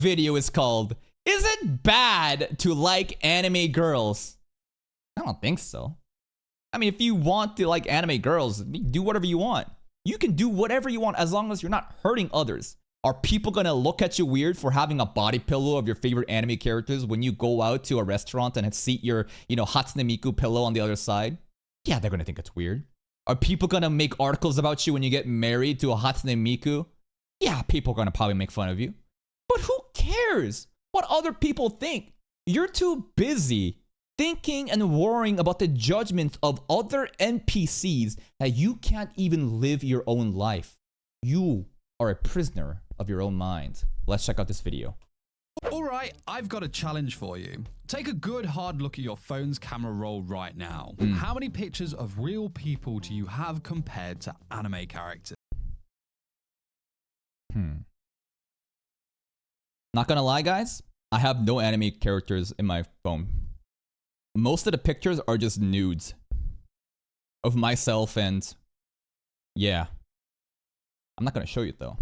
video is called, "Is it bad to like anime girls?" I don't think so. I mean, if you want to like anime girls, do whatever you want. You can do whatever you want as long as you're not hurting others. Are people gonna look at you weird for having a body pillow of your favorite anime characters when you go out to a restaurant and seat your, Hatsune Miku pillow on the other side? Yeah, they're gonna think it's weird. Are people gonna make articles about you when you get married to a Hatsune Miku? Yeah, people are gonna probably make fun of you. But who cares what other people think? You're too busy thinking and worrying about the judgments of other NPCs that you can't even live your own life. You are a prisoner of your own mind. Let's check out this video. Alright, I've got a challenge for you. Take a good hard look at your phone's camera roll right now. How many pictures of real people do you have compared to anime characters? Not gonna lie, guys, I have no anime characters in my phone. Most of the pictures are just nudes of myself, and yeah. I'm not gonna show you though.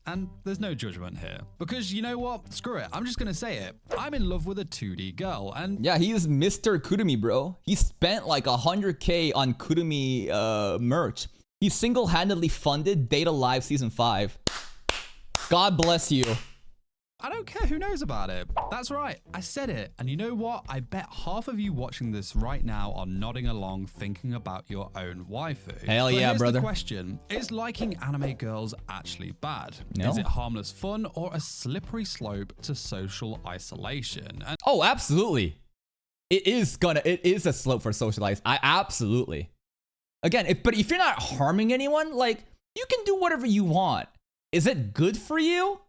And there's no judgment here. Because you know what? Screw it. I'm just gonna say it. I'm in love with a 2D girl, and yeah, he is Mr. Kurumi, bro. He spent like 100K on Kurumi merch. He single-handedly funded Data Live Season 5. God bless you. I don't care who knows about it. That's right, I said it. And you know what? I bet half of you watching this right now are nodding along thinking about your own waifu. Hell yeah, here's brother. The question, is liking anime girls actually bad? No. Is it harmless fun or a slippery slope to social isolation? And oh, absolutely. It is a slope for socialized. Absolutely. Again, but if you're not harming anyone, like, you can do whatever you want. Is it good for you?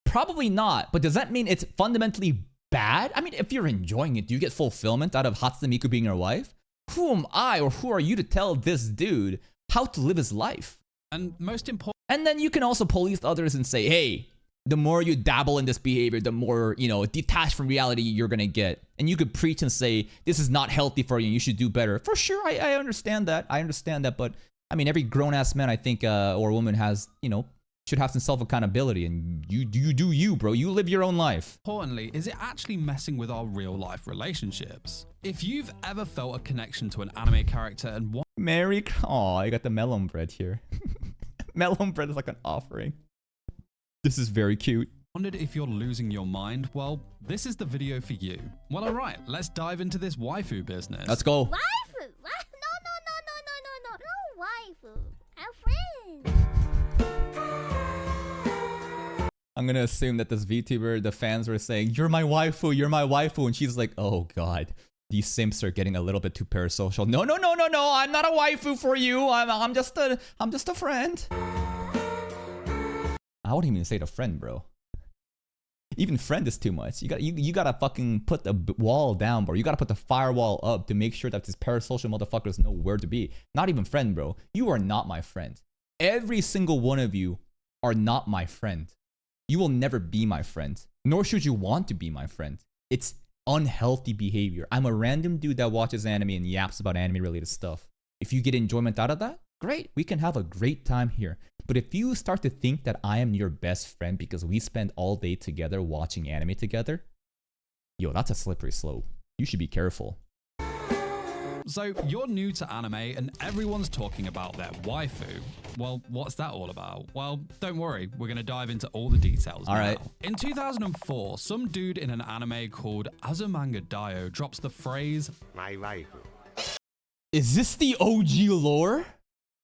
Probably not, but does that mean it's fundamentally bad? I mean, if you're enjoying it, do you get fulfillment out of Hatsune Miku being your wife? Who am I or who are you to tell this dude how to live his life? And most important, and then you can also police others and say, hey, the more you dabble in this behavior, the more, detached from reality you're gonna get. And you could preach and say, this is not healthy for you, you should do better. For sure, I understand that. But I mean, every grown-ass man, I think, or woman has, should have some self-accountability, and you do you, bro. You live your own life. Importantly, is it actually messing with our real-life relationships? If you've ever felt a connection to an anime character and Oh, I got the melon bread here. Melon bread is like an offering. This is very cute. Wondered if you're losing your mind? Well, this is the video for you. Well, all right, let's dive into this waifu business. Let's go. Waifu? What? No waifu. Our friends. I'm gonna assume that this VTuber, the fans were saying, you're my waifu, and she's like, oh god, these simps are getting a little bit too parasocial. No, I'm not a waifu for you. I'm just a friend. I wouldn't even say the friend, bro. Even friend is too much. You gotta fucking put the wall down, bro. You gotta put the firewall up to make sure that these parasocial motherfuckers know where to be. Not even friend, bro. You are not my friend. Every single one of you are not my friend. You will never be my friend, nor should you want to be my friend. It's unhealthy behavior. I'm a random dude that watches anime and yaps about anime related stuff. If you get enjoyment out of that, great. We can have a great time here. But if you start to think that I am your best friend because we spend all day together watching anime together, yo, that's a slippery slope. You should be careful. So you're new to anime and everyone's talking about their waifu. Well, what's that all about? Well, don't worry, we're gonna dive into all the details now. Right. In 2004, some dude in an anime called Azumanga Daioh drops the phrase, my waifu. Is this the OG lore?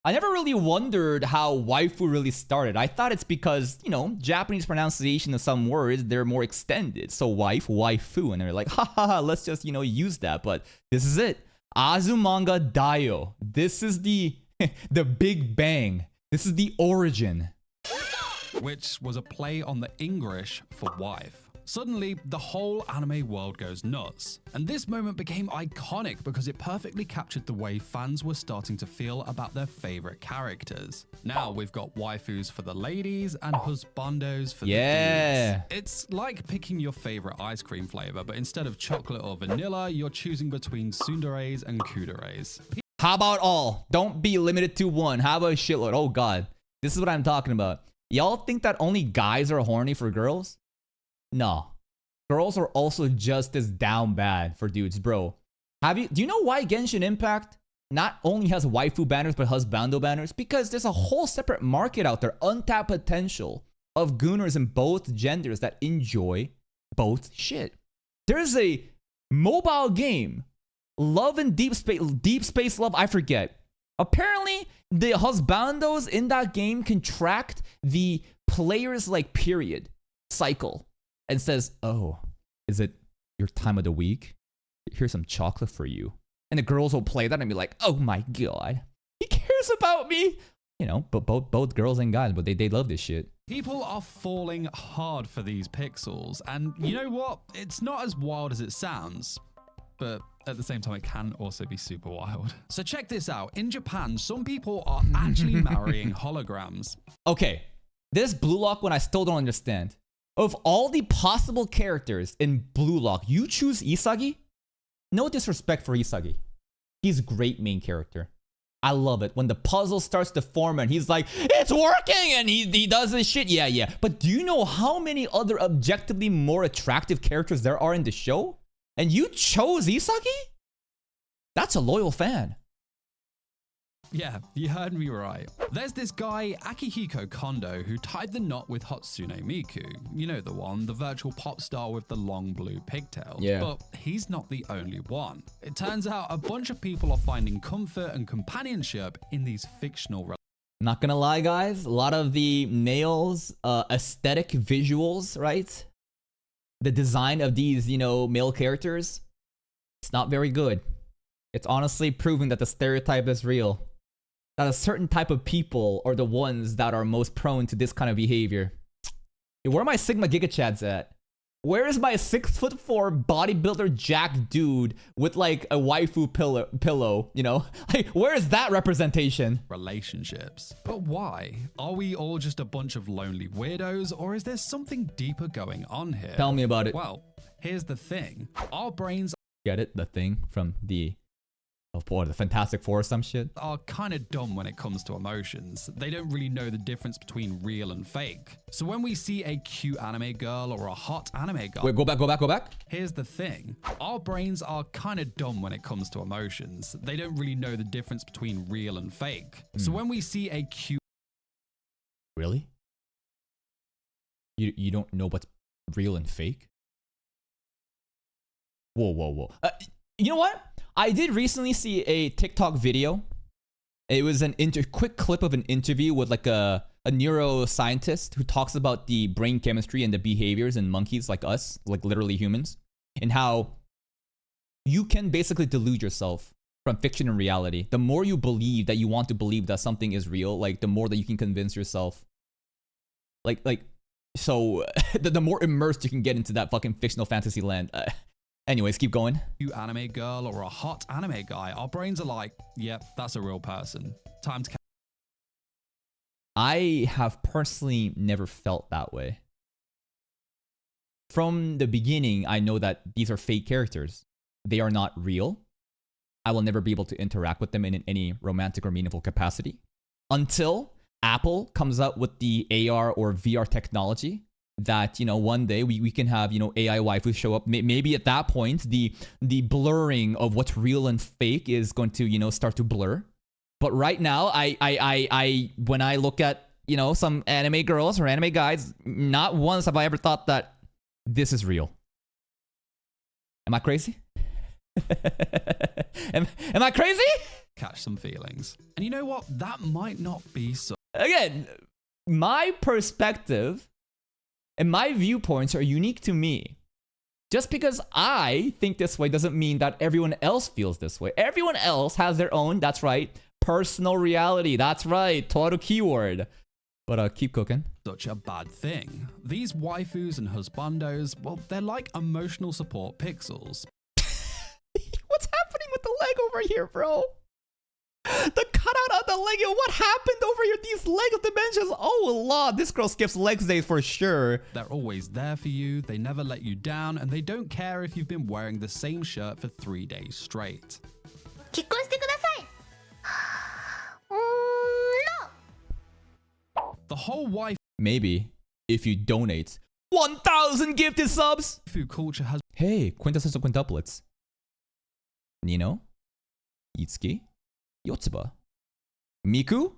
I never really wondered how waifu really started. I thought it's because, Japanese pronunciation of some words, they're more extended. So wife, waifu, and they're like, ha, let's just, use that. But this is it. Azumanga Daioh. This is the big bang. This is the origin. Which was a play on the English for wife. Suddenly, the whole anime world goes nuts. And this moment became iconic because it perfectly captured the way fans were starting to feel about their favorite characters. Now we've got waifus for the ladies and husbandos for the dudes. It's like picking your favorite ice cream flavor, but instead of chocolate or vanilla, you're choosing between tsunderes and kuderes. How about all? Don't be limited to one. How about a shitload? Oh god. This is what I'm talking about. Y'all think that only guys are horny for girls? No. Girls are also just as down bad for dudes, bro. Do you know why Genshin Impact not only has waifu banners but husbando banners? Because there's a whole separate market out there, untapped potential of gooners in both genders that enjoy both shit. There's a mobile game, Love and Deep Space Love, I forget. Apparently, the husbandos in that game contract the player's like period cycle and says, "Oh, is it your time of the week? Here's some chocolate for you." And the girls will play that and be like, "Oh my god, he cares about me." You know, but both girls and guys, but they love this shit. People are falling hard for these pixels, and you know what? It's not as wild as it sounds, but at the same time, it can also be super wild. So check this out. In Japan, some people are actually marrying holograms. Okay, this Blue Lock one I still don't understand. Of all the possible characters in Blue Lock, you choose Isagi? No disrespect for Isagi. He's a great main character. I love it when the puzzle starts to form and he's like, "It's working," and he does this shit. Yeah. But do you know how many other objectively more attractive characters there are in the show? And you chose Isagi? That's a loyal fan. Yeah, you heard me right. There's this guy, Akihiko Kondo, who tied the knot with Hatsune Miku. You know the one, the virtual pop star with the long blue pigtails. Yeah. But he's not the only one. It turns out a bunch of people are finding comfort and companionship in these fictional Not gonna lie, guys, a lot of the males' aesthetic visuals, right? The design of these, male characters, it's not very good. It's honestly proving that the stereotype is real. That a certain type of people are the ones that are most prone to this kind of behavior. Where are my Sigma Giga Chads at? Where is my 6'4" bodybuilder jack dude with like a waifu pillow, Like, where is that representation? relationships. But why? Are we all just a bunch of lonely weirdos, or is there something deeper going on here? Tell me about it. Well, here's the thing. Our brains Get it? The thing from the Fantastic Four or some shit? are kind of dumb when it comes to emotions. They don't really know the difference between real and fake. So when we see a cute anime girl or a hot anime guy... Wait, go back. Here's the thing. Our brains are kind of dumb when it comes to emotions. They don't really know the difference between real and fake. So when we see a cute... Really? You don't know what's real and fake? Whoa. You know what? I did recently see a TikTok video. It was an quick clip of an interview with like a neuroscientist who talks about the brain chemistry and the behaviors in monkeys like us, like literally humans, and how you can basically delude yourself from fiction and reality. The more you believe that you want to believe that something is real, like the more that you can convince yourself. So the more immersed you can get into that fucking fictional fantasy land. Anyways, keep going. cute anime girl or a hot anime guy, our brains are like, yep, that's a real person. Time to I have personally never felt that way. From the beginning, I know that these are fake characters. They are not real. I will never be able to interact with them in any romantic or meaningful capacity until Apple comes out with the AR or VR technology that, one day we can have, AI waifus show up. Maybe at that point, the blurring of what's real and fake is going to, start to blur. But right now, I when I look at, some anime girls or anime guys, not once have I ever thought that this is real. Am I crazy? am I crazy? catch some feelings. And you know what? That might not be so. Again, my perspective and my viewpoints are unique to me. Just because I think this way doesn't mean that everyone else feels this way. Everyone else has their own, that's right, personal reality. That's right, total keyword. But keep cooking. Such a bad thing. These waifus and husbandos, well, they're like emotional support pixels. What's happening with the leg over here, bro? The cutout on the leg, yo, what happened over here? These leg dimensions, oh lord, this girl skips legs days for sure. They're always there for you, they never let you down, and they don't care if you've been wearing the same shirt for 3 days straight. 結婚してください。No. The whole wife Maybe if you donate 1,000 gifted subs. Waifu culture has Hey, quintessential quintuplets. Nino, Itsuki, Yotsuba, Miku,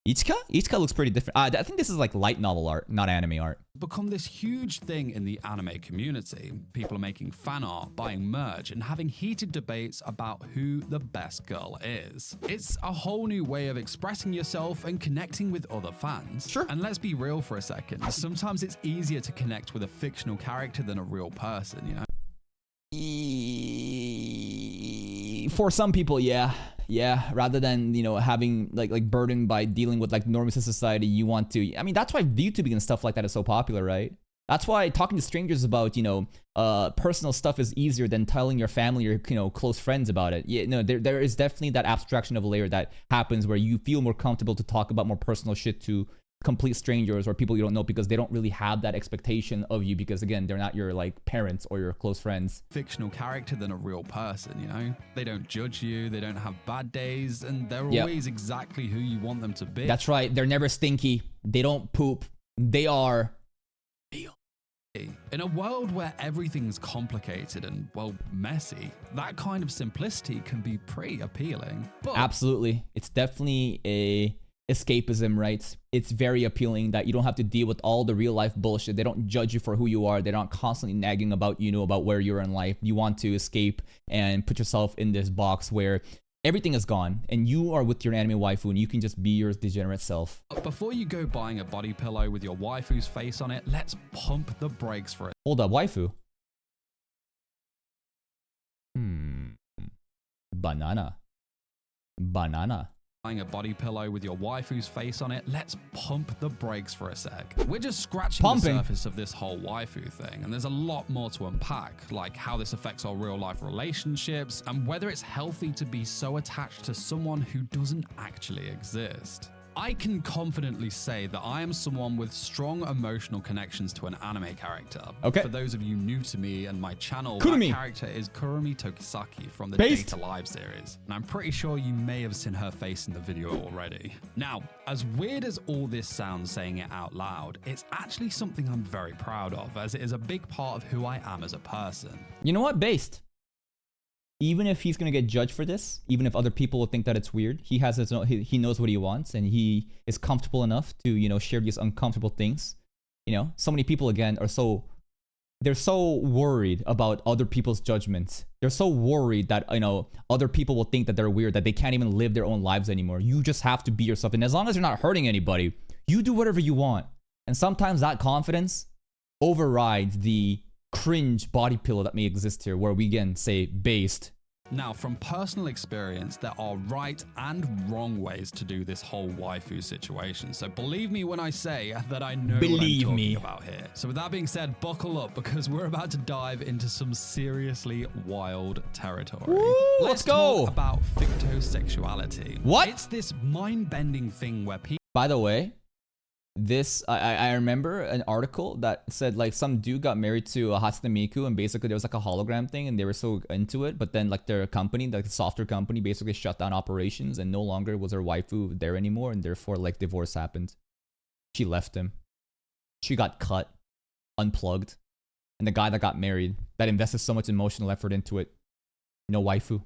Ichika? Ichika looks pretty different. I think this is like light novel art, not anime art. become this huge thing in the anime community. People are making fan art, buying merch, and having heated debates about who the best girl is. It's a whole new way of expressing yourself and connecting with other fans. Sure. And let's be real for a second. Sometimes it's easier to connect with a fictional character than a real person, you know? For some people, yeah. Rather than, you know, having like burdened by dealing with like norms of society, you want to. I mean, that's why YouTube and stuff like that is so popular, right? That's why talking to strangers about, you know, personal stuff is easier than telling your family or, you know, close friends about it. Yeah, no, there is definitely that abstraction of a layer that happens where you feel more comfortable to talk about more personal shit to complete strangers or people you don't know because they don't really have that expectation of you because, again, they're not your like parents or your close friends. Fictional character than a real person, you know? They don't judge you, they don't have bad days, and they're always exactly who you want them to be. That's right. They're never stinky. They don't poop. They are real. In a world where everything's complicated and, well, messy, that kind of simplicity can be pretty appealing. But Absolutely. It's definitely a escapism, right? It's very appealing that you don't have to deal with all the real life bullshit. They don't judge you for who you are. They're not constantly nagging about, you know, about where you're in life. You want to escape and put yourself in this box where everything is gone and you are with your anime waifu and you can just be your degenerate self. before you go buying a body pillow with your waifu's face on it, let's pump the brakes for it. Hold up, waifu. Banana. Buying a body pillow with your waifu's face on it, let's pump the brakes for a sec. We're just scratching Pumping. the surface of this whole waifu thing, and there's a lot more to unpack, like how this affects our real life relationships, and whether it's healthy to be so attached to someone who doesn't actually exist. I can confidently say that I am someone with strong emotional connections to an anime character. Okay. For those of you new to me and my channel, Kurumi. that character is Kurumi Tokisaki from the Based. Data Live series. And I'm pretty sure you may have seen her face in the video already. Now, as weird as all this sounds saying it out loud, it's actually something I'm very proud of, as it is a big part of who I am as a person. You know what? Based. Even if he's gonna get judged for this, even if other people will think that it's weird, he has his own, he knows what he wants and he is comfortable enough to, you know, share these uncomfortable things. You know, so many people again they're so worried about other people's judgments. They're so worried that, you know, other people will think that they're weird, that they can't even live their own lives anymore. You just have to be yourself. And as long as you're not hurting anybody, you do whatever you want. And sometimes that confidence overrides the cringe body pillow that may exist here, where we again say based. Now, from personal experience, there are right and wrong ways to do this whole waifu situation. So believe me when I say that I know Believe what I'm me. talking about here. So with that being said, buckle up because we're about to dive into some seriously wild territory. Woo, let's go. Talk about fictosexuality. What? It's this mind-bending thing where people By the way, this I remember an article that said like some dude got married to a Hatsune Miku and basically there was like a hologram thing and they were so into it, but then like their company, like the software company, basically shut down operations and no longer was her waifu there anymore, and therefore like divorce happened. She left him. She got cut, unplugged, and the guy that got married, that invested so much emotional effort into it, no waifu.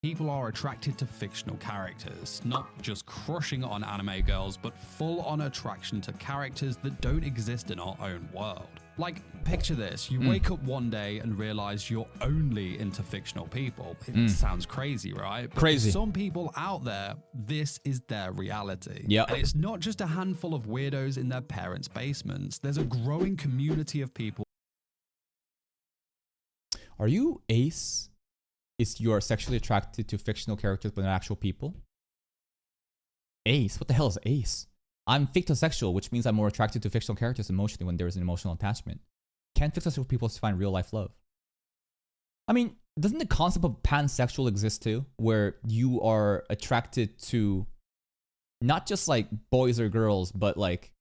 People are attracted to fictional characters, not just crushing on anime girls, but full-on attraction to characters that don't exist in our own world. Like, picture this, you wake up one day and realize you're only into fictional people. It sounds crazy, right? But Crazy. for some people out there, this is their reality. Yep. And it's not just a handful of weirdos in their parents' basements. There's a growing community of people. Are you Ace? Is you are sexually attracted to fictional characters but not actual people? Ace? What the hell is Ace? I'm fictosexual, which means I'm more attracted to fictional characters emotionally when there is an emotional attachment. Can fictosexual people find real life love? I mean, doesn't the concept of pansexual exist too? Where you are attracted to not just like boys or girls, but like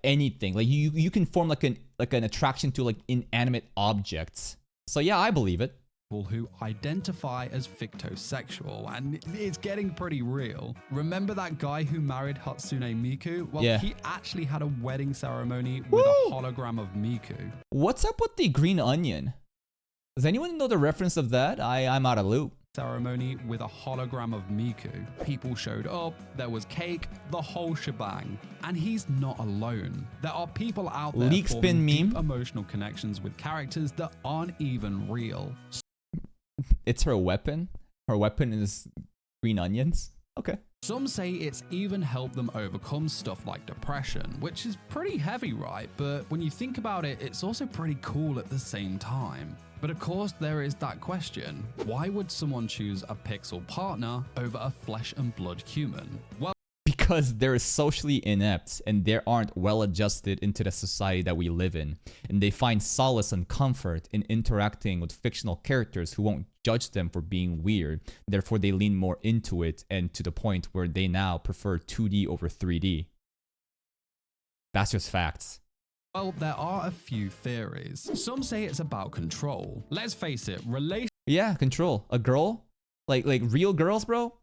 anything. Like you can form like an attraction to like inanimate objects. So yeah, I believe it. who identify as fictosexual, and it's getting pretty real. Remember that guy who married Hatsune Miku? Well, Yeah. he actually had a wedding ceremony with a hologram of Miku. What's up with the green onion? Does anyone know the reference of that? I'm out of loop. Ceremony with a hologram of Miku. People showed up, there was cake, the whole shebang. And he's not alone. There are people out there Leak spin forming deep meme. emotional connections with characters that aren't even real. It's her weapon. Her weapon is green onions. Okay. Some say it's even helped them overcome stuff like depression, which is pretty heavy, right? But when you think about it, it's also pretty cool at the same time. But of course, there is that question. Why would someone choose a pixel partner over a flesh and blood human? Well, Because they're socially inept and they aren't well adjusted into the society that we live in. And they find solace and comfort in interacting with fictional characters who won't judge them for being weird. Therefore, they lean more into it, and to the point where they now prefer 2D over 3D. That's just facts. well, there are a few theories. Some say it's about control. Let's face it, Yeah, control. A girl? Like real girls, bro?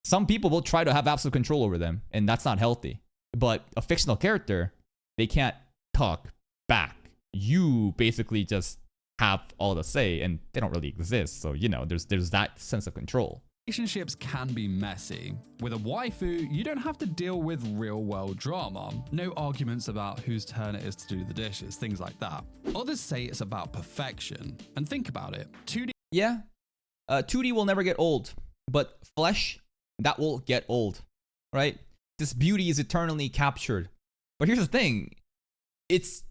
Some people will try to have absolute control over them, and that's not healthy. But a fictional character, they can't talk back. You basically just have all the say, and they don't really exist. So, you know, there's that sense of control. Relationships can be messy. With a waifu, you don't have to deal with real-world drama. No arguments about whose turn it is to do the dishes, things like that. Others say it's about perfection. And think about it, 2D Yeah, 2D will never get old, but flesh, that will get old, right? This beauty is eternally captured. But here's the thing. It's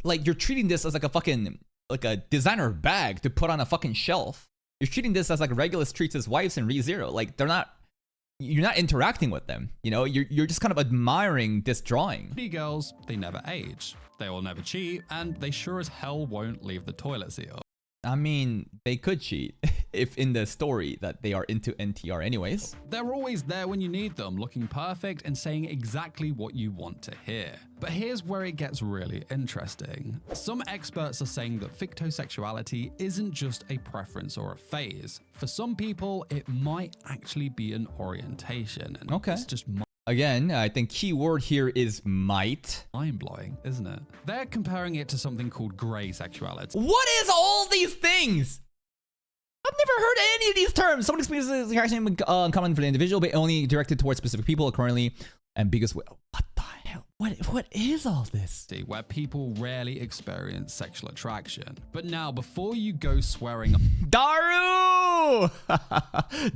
like you're treating this as like a designer bag to put on a fucking shelf. You're treating this as like Regulus treats his wives in ReZero. Like you're not interacting with them. You know, you're just kind of admiring this drawing. girls, they never age. They will never cheat, and they sure as hell won't leave the toilet seat up. I mean, they could cheat if in the story that they are into NTR anyways. They're always there when you need them, looking perfect and saying exactly what you want to hear. But here's where it gets really interesting. Some experts are saying that fictosexuality isn't just a preference or a phase. For some people, it might actually be an orientation. And Okay. it's just Again, I think key word here is might. mind-blowing, isn't it? They're comparing it to something called grey sexuality. What is all these things? I've never heard any of these terms. Someone explains this character common for the individual, but only directed towards specific people. Currently ambiguous. What the hell? What is all this? Where people rarely experience sexual attraction. But now, before you go swearing Daru!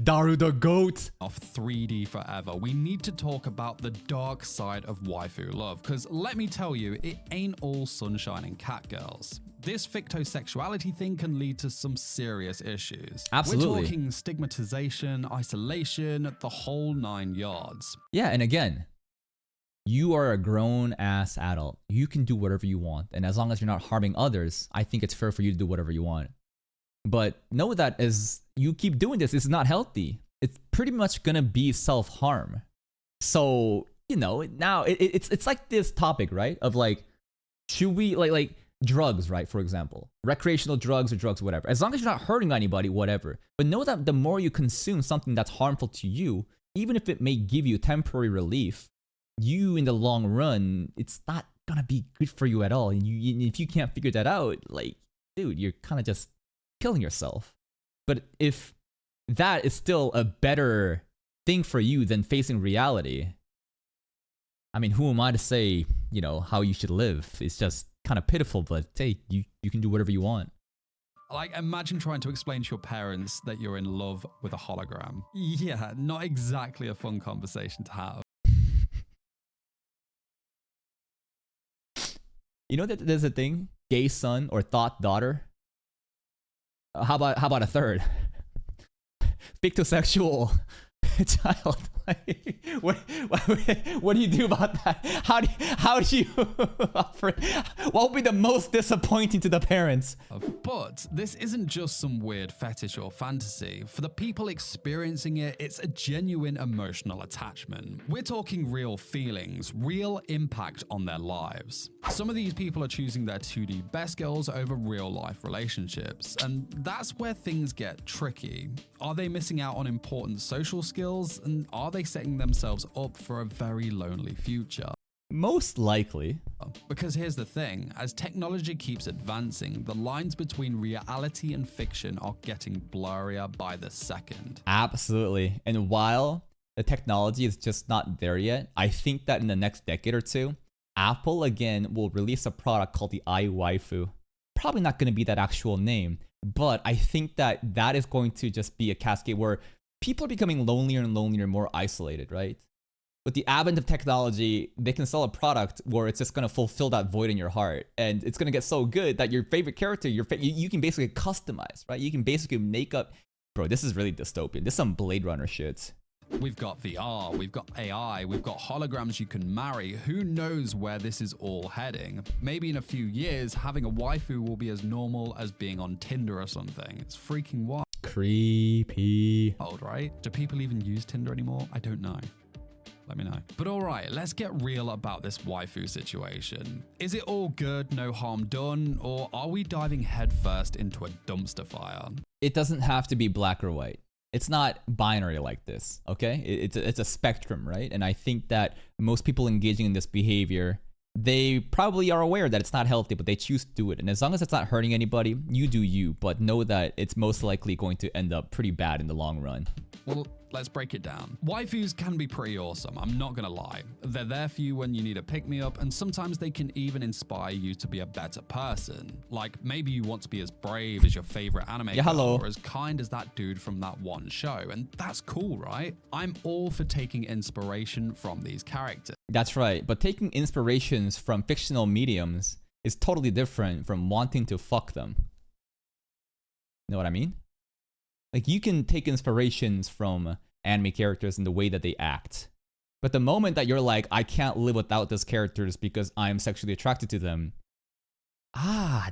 Daru the goat. off 3D forever, we need to talk about the dark side of waifu love, because let me tell you, it ain't all sunshine and catgirls. This fictosexuality thing can lead to some serious issues. Absolutely. We're talking stigmatization, isolation, the whole 9 yards. Yeah, and again, you are a grown-ass adult. You can do whatever you want. And as long as you're not harming others, I think it's fair for you to do whatever you want. But know that as you keep doing this, it's not healthy. It's pretty much gonna be self-harm. So, you know, now it's like this topic, right? Of like, should we, like drugs, right? For example, recreational drugs or drugs, whatever. As long as you're not hurting anybody, whatever. But know that the more you consume something that's harmful to you, even if it may give you temporary relief, you in the long run, it's not gonna be good for you at all. And if you can't figure that out, like, dude, you're kind of just killing yourself. But if that is still a better thing for you than facing reality, I mean, who am I to say, you know, how you should live? It's just kind of pitiful, but hey, you can do whatever you want. Like, imagine trying to explain to your parents that you're in love with a hologram. Yeah, not exactly a fun conversation to have. You know that there's a thing, gay son or thought daughter. How about a third? Fictosexual child. Like, what do you do about that? How do you offer? What would be the most disappointing to the parents? But this isn't just some weird fetish or fantasy. For the people experiencing it, it's a genuine emotional attachment. We're talking real feelings, real impact on their lives. Some of these people are choosing their 2D best girls over real life relationships, and that's where things get tricky. Are they missing out on important social skills, and are they setting themselves up for a very lonely future? Most likely. Because here's the thing, as technology keeps advancing, the lines between reality and fiction are getting blurrier by the second. Absolutely. And while the technology is just not there yet, I think that in the next decade or two, Apple again will release a product called the iWaifu. Probably not going to be that actual name, but I think that that is going to just be a cascade where people are becoming lonelier and lonelier, more isolated, right? With the advent of technology, they can sell a product where it's just going to fulfill that void in your heart. And it's going to get so good that your favorite character, you can basically customize, right? You can basically make up. Bro, this is really dystopian. This is some Blade Runner shit. We've got VR, we've got AI, we've got holograms you can marry. Who knows where this is all heading? Maybe in a few years, having a waifu will be as normal as being on Tinder or something. It's freaking wild. Creepy. Old, right? Do people even use Tinder anymore? I don't know. Let me know. But all right, let's get real about this waifu situation. Is it all good, no harm done, or are we diving headfirst into a dumpster fire? It doesn't have to be black or white. It's not binary like this, okay? It's a spectrum, right? And I think that most people engaging in this behavior, they probably are aware that it's not healthy, but they choose to do it. And as long as it's not hurting anybody, you do you, but know that it's most likely going to end up pretty bad in the long run. Well, let's break it down. Waifus can be pretty awesome, I'm not gonna lie. They're there for you when you need a pick-me-up, and sometimes they can even inspire you to be a better person. Like, maybe you want to be as brave as your favorite anime girl, or as kind as that dude from that one show, and that's cool, right? I'm all for taking inspiration from these characters. That's right, but taking inspirations from fictional mediums is totally different from wanting to fuck them. You know what I mean? Like, you can take inspirations from anime characters in the way that they act. But the moment that you're like, I can't live without these characters because I'm sexually attracted to them.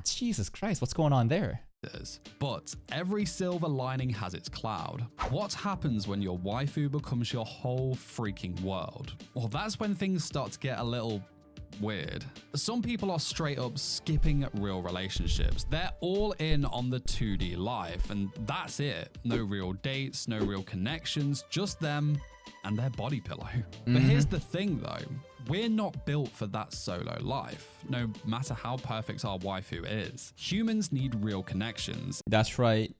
Jesus Christ, what's going on there? But every silver lining has its cloud. What happens when your waifu becomes your whole freaking world? Well, that's when things start to get a little weird. Some people are straight up skipping real relationships. They're all in on the 2D life, and that's it. No real dates, no real connections, just them and their body pillow. But here's the thing though, we're not built for that solo life, no matter how perfect our waifu is. Humans need real connections. That's right.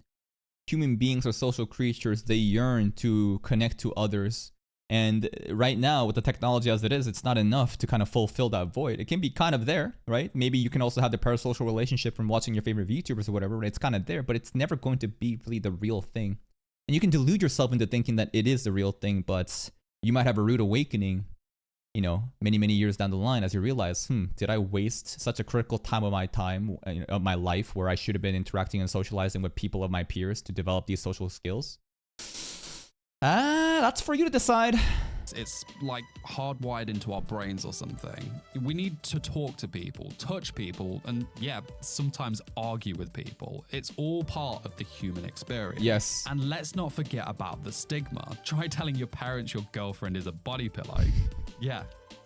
Human beings are social creatures. They yearn to connect to others. And right now, with the technology as it is, it's not enough to kind of fulfill that void. It can be kind of there, right? Maybe you can also have the parasocial relationship from watching your favorite VTubers or whatever. It's kind of there, but it's never going to be really the real thing. And you can delude yourself into thinking that it is the real thing, but you might have a rude awakening, you know, many, many years down the line as you realize, did I waste such a critical time of my life where I should have been interacting and socializing with people of my peers to develop these social skills? That's for you to decide. It's like hardwired into our brains or something. We need to talk to people, touch people, and yeah, sometimes argue with people. It's all part of the human experience. Yes. And let's not forget about the stigma. Try telling your parents your girlfriend is a body pillow. Yeah.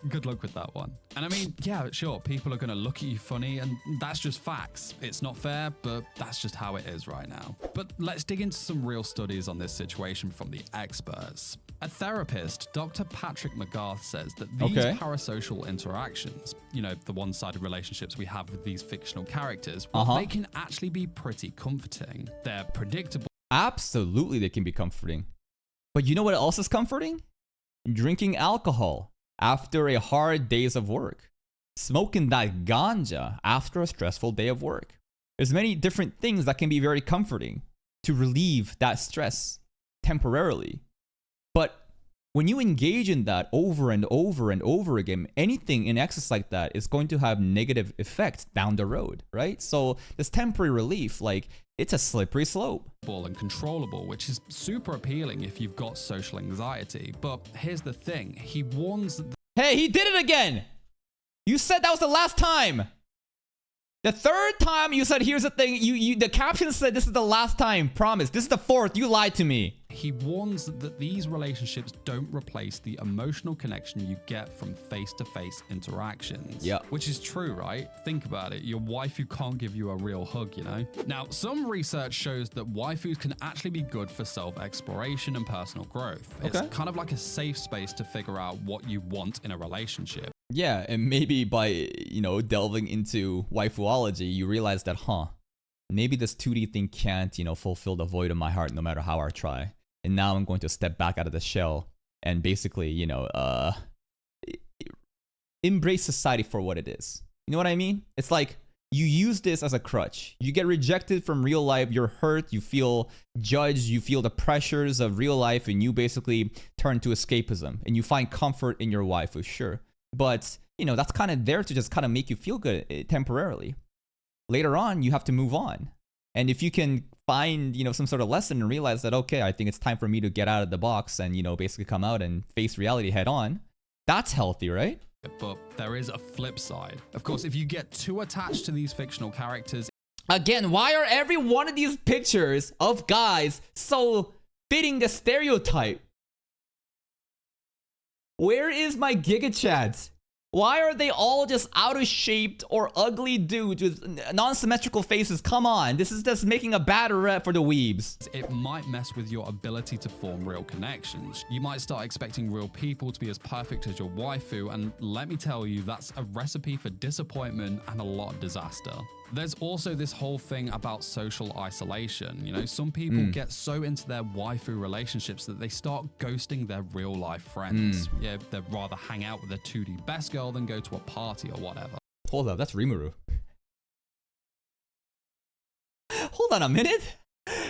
Good luck with that one. And I mean, yeah, sure, people are going to look at you funny, and that's just facts. It's not fair, but that's just how it is right now. But let's dig into some real studies on this situation from the experts. A therapist, Dr. Patrick McGrath, says that these parasocial interactions, you know, the one-sided relationships we have with these fictional characters, they can actually be pretty comforting. They're predictable. Absolutely, they can be comforting. But you know what else is comforting? Drinking alcohol after a hard days of work. Smoking that ganja after a stressful day of work. There's many different things that can be very comforting to relieve that stress temporarily. But when you engage in that over and over and over again, anything in excess like that is going to have negative effects down the road, right? So this temporary relief, like, it's a slippery slope. And controllable, which is super appealing if you've got social anxiety. But here's the thing, he warns that Hey, he did it again! You said that was the last time! The third time you said, here's the thing, the caption said this is the last time, promise. This is the fourth, you lied to me. he warns that these relationships don't replace the emotional connection you get from face-to-face interactions. Yeah. Which is true, right? Think about it. Your waifu can't give you a real hug, you know? Now, some research shows that waifus can actually be good for self-exploration and personal growth. Okay. It's kind of like a safe space to figure out what you want in a relationship. Yeah, and maybe by, delving into waifuology, you realize that, maybe this 2D thing can't, fulfill the void in my heart no matter how I try. And now I'm going to step back out of the shell and basically, embrace society for what it is. You know what I mean? It's like you use this as a crutch. You get rejected from real life, you're hurt, you feel judged, you feel the pressures of real life, and you basically turn to escapism. And you find comfort in your waifu, sure. But, that's kind of there to just kind of make you feel good temporarily. Later on, you have to move on. And if you can find, some sort of lesson and realize that, okay, I think it's time for me to get out of the box and, basically come out and face reality head on, that's healthy, right? But there is a flip side. Of course, if you get too attached to these fictional characters, again, why are every one of these pictures of guys so fitting the stereotype? Where is my Giga Chat? Why are they all just out of shape or ugly dudes with non-symmetrical faces? Come on, this is just making a bad rep for the weebs. it might mess with your ability to form real connections. You might start expecting real people to be as perfect as your waifu, and let me tell you, that's a recipe for disappointment and a lot of disaster. There's also this whole thing about social isolation. Some people get so into their waifu relationships that they start ghosting their real life friends. Yeah, they'd rather hang out with their 2D best girl than go to a party or whatever. Hold up, that's Rimuru. Hold on a minute.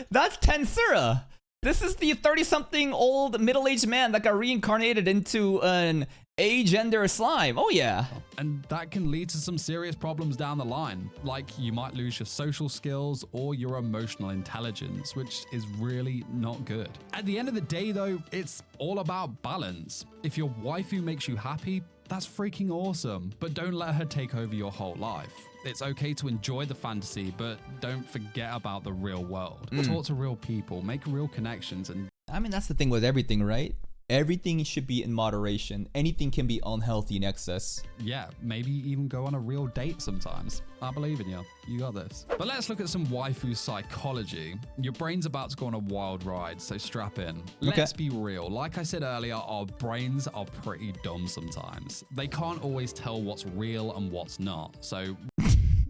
That's Tensura. This is the 30-something old middle-aged man that got reincarnated into an agender slime. Oh yeah. And that can lead to some serious problems down the line. Like you might lose your social skills or your emotional intelligence, which is really not good. At the end of the day though, it's all about balance. If your waifu makes you happy, that's freaking awesome. But don't let her take over your whole life. It's okay to enjoy the fantasy, but don't forget about the real world. Talk to real people, make real connections, and I mean, that's the thing with everything, right? Everything should be in moderation. Anything can be unhealthy in excess. yeah, maybe even go on a real date sometimes. I believe in you. You got this. But let's look at some waifu psychology. Your brain's about to go on a wild ride, so strap in. Let's be real. Like I said earlier, our brains are pretty dumb sometimes. They can't always tell what's real and what's not. So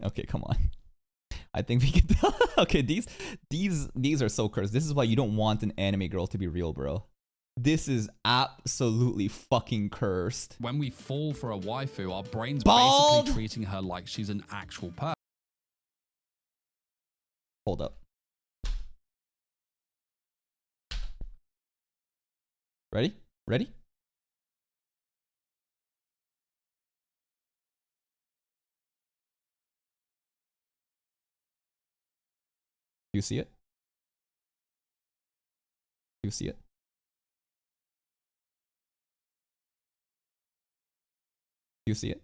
Okay, come on. I think we can. Okay, these are so cursed. This is why you don't want an anime girl to be real, bro. This is absolutely fucking cursed. when we fall for a waifu, our brain's Bald. basically treating her like she's an actual person. Hold up. Ready? Ready? You see it? You see it? You see it?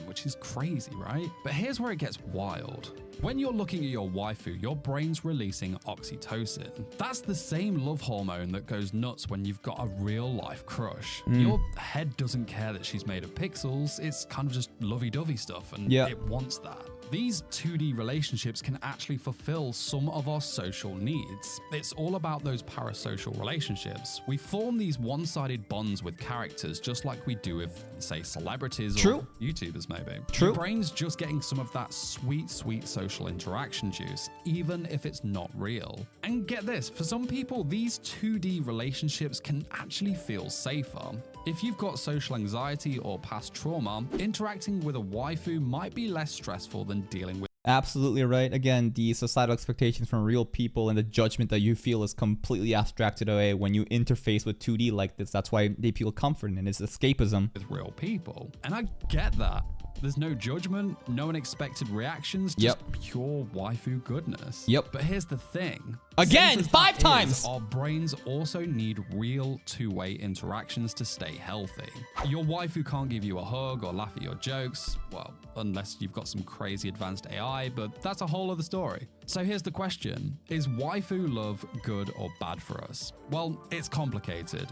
Which is crazy, right? But here's where it gets wild. When you're looking at your waifu, your brain's releasing oxytocin. That's the same love hormone that goes nuts when you've got a real life crush. Your head doesn't care that she's made of pixels. It's kind of just lovey-dovey stuff, and Yeah. it wants that. These 2D relationships can actually fulfill some of our social needs. It's all about those parasocial relationships. We form these one-sided bonds with characters just like we do with, say, celebrities or YouTubers maybe. True. Your brain's just getting some of that sweet, sweet social interaction juice, even if it's not real. And get this, for some people, these 2D relationships can actually feel safer. If you've got social anxiety or past trauma, interacting with a waifu might be less stressful than dealing with Absolutely right. Again, the societal expectations from real people and the judgment that you feel is completely abstracted away when you interface with 2D like this. That's why they feel comfort and it's escapism. With real people. And I get that. There's no judgment, no unexpected reactions, just pure waifu goodness. Yep. But here's the thing. Again, Safe as 5 that times! is, our brains also need real two-way interactions to stay healthy. Your waifu can't give you a hug or laugh at your jokes, well, unless you've got some crazy advanced AI, but that's a whole other story. So here's the question. Is waifu love good or bad for us? Well, it's complicated.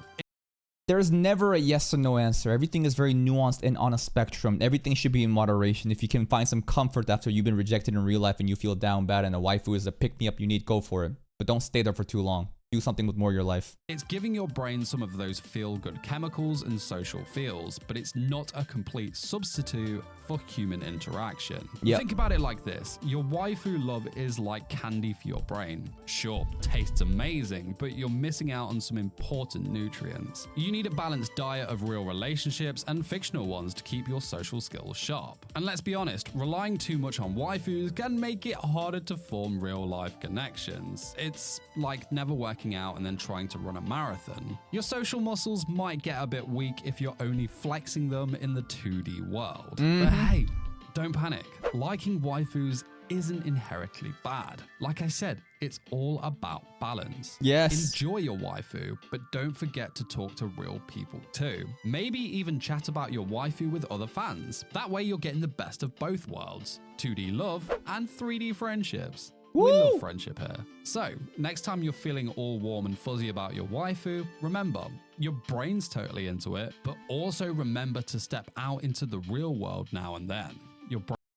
There's never a yes or no answer. Everything is very nuanced and on a spectrum. Everything should be in moderation. If you can find some comfort after you've been rejected in real life and you feel down bad and a waifu is a pick-me-up you need, go for it. But don't stay there for too long. Do something with more of your life. It's giving your brain some of those feel-good chemicals and social feels, but it's not a complete substitute for human interaction. Yep. Think about it like this. Your waifu love is like candy for your brain. Sure, tastes amazing, but you're missing out on some important nutrients. You need a balanced diet of real relationships and fictional ones to keep your social skills sharp. And let's be honest, relying too much on waifus can make it harder to form real-life connections. It's like never working out and then trying to run a marathon. Your social muscles might get a bit weak if you're only flexing them in the 2D world. But hey, don't panic. Liking waifus isn't inherently bad. Like I said, it's all about balance. Yes. Enjoy your waifu, but don't forget to talk to real people too. Maybe even chat about your waifu with other fans. That way you're getting the best of both worlds, 2D love and 3D friendships. Woo! We love friendship here. So, next time you're feeling all warm and fuzzy about your waifu, remember, your brain's totally into it, but also remember to step out into the real world now and then.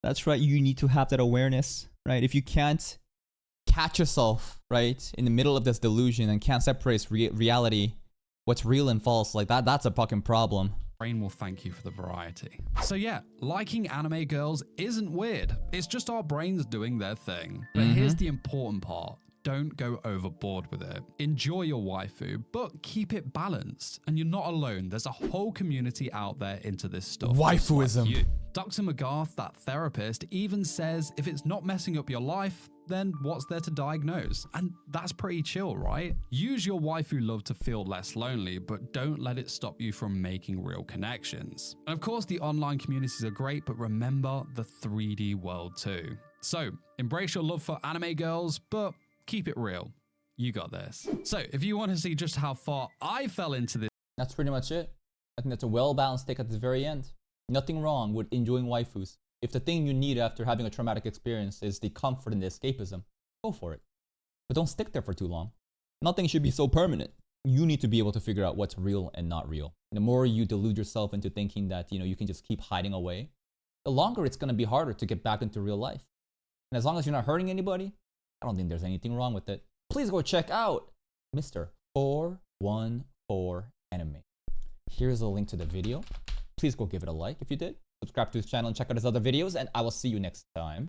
That's right. You need to have that awareness, right? If you can't catch yourself, right, in the middle of this delusion and can't separate reality, what's real and false, like that's a fucking problem. Brain will thank you for the variety. So yeah, liking anime girls isn't weird. It's just our brains doing their thing. But here's the important part. Don't go overboard with it. Enjoy your waifu, but keep it balanced. And you're not alone. There's a whole community out there into this stuff. Waifuism. Like you. Dr. McGarth, that therapist, even says if it's not messing up your life, then what's there to diagnose? And that's pretty chill, right? Use your waifu love to feel less lonely, but don't let it stop you from making real connections. And of course, the online communities are great, but remember the 3D world too. So embrace your love for anime girls, but keep it real. You got this. So if you want to see just how far I fell into this, That's pretty much it. I think that's a well-balanced take at the very end. Nothing wrong with enjoying waifus. If the thing you need after having a traumatic experience is the comfort and the escapism, go for it. But don't stick there for too long. Nothing should be so permanent. You need to be able to figure out what's real and not real. And the more you delude yourself into thinking that, you can just keep hiding away, the longer it's going to be harder to get back into real life. And as long as you're not hurting anybody, I don't think there's anything wrong with it. Please go check out Mr. 414Anime. Here's a link to the video. Please go give it a like if you did. Subscribe to his channel and check out his other videos, and I will see you next time.